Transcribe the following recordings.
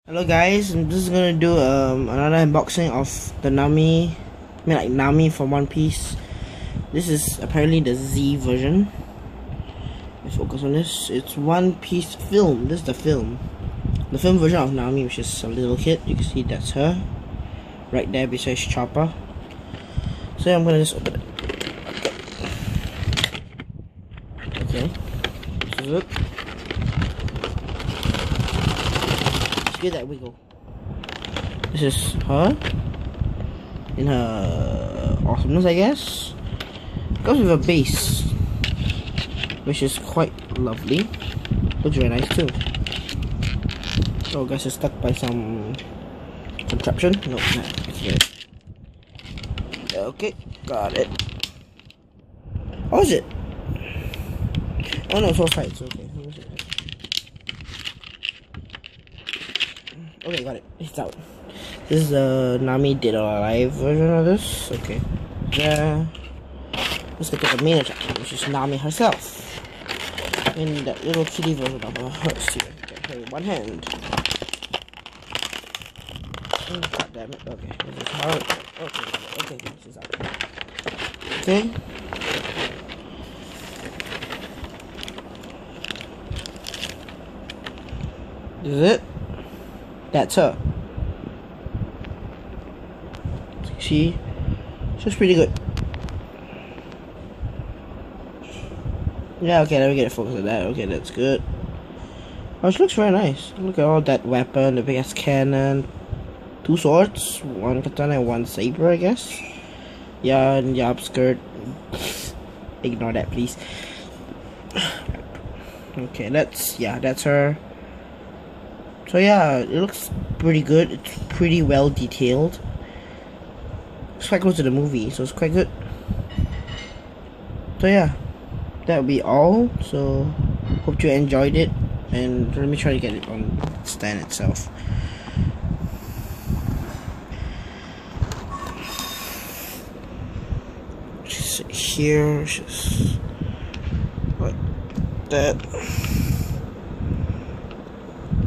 Hello guys, I'm just gonna do another unboxing of the Nami, like Nami from One Piece. This is apparently the Z version. Let's focus on this. It's One Piece film. This is the film version of Nami, which is a little kid. You can see that's her right there beside Chopper. So I'm gonna just open it. Okay, this is it. Give that wiggle. This is her in her awesomeness, I guess. Goes with a base, which is quite lovely. Looks very nice too. Oh, guys, it's stuck by some contraption. No, let's get it. Okay, got it. How is it? Oh no, it's all sides. Okay. Okay, got it. It's out. This is the Nami Dead or Alive version of this. Okay. Yeah. Let's get to the main attraction, which is Nami herself. In that little kitty version of her. Let's see. Okay, one hand. Oh, god damn it. Okay, this is hard. Okay, this is out. Okay. This is it. That's her. She's pretty good. Yeah, okay, let me get a focus on that. Okay, that's good. Oh, she looks very nice. Look at all that weapon, the big ass cannon. 2 swords, 1 katana and 1 saber, I guess. Yeah, and yob skirt. Ignore that, please. Okay, that's her. So yeah, it looks pretty good. It's pretty well detailed. It's quite close to the movie, so it's quite good. So yeah, that would be all. So hope you enjoyed it, and let me try to get it on the stand itself. She's here. She's like that.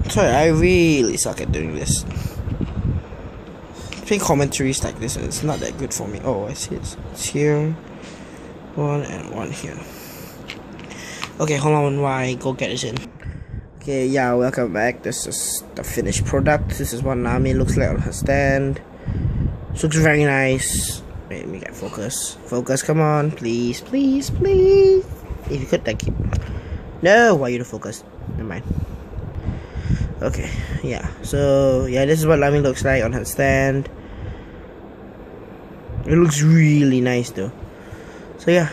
Sorry, I really suck at doing this. Playing commentaries like this, it's not that good for me. Oh, I see it's here. 1 and 1 here. Okay, hold on while I go get this in. Okay, yeah, welcome back. This is the finished product. This is what Nami looks like on her stand. She looks very nice. Wait, let me get focus. Focus, come on. Please, please, please. If you could, thank you. No, why you don't focus? Never mind. Okay, yeah, so yeah, this is what Nami looks like on her stand. It looks really nice though. So yeah,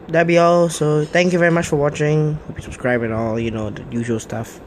that'd be all. So thank you very much for watching. Hope you subscribe and all, you know, the usual stuff.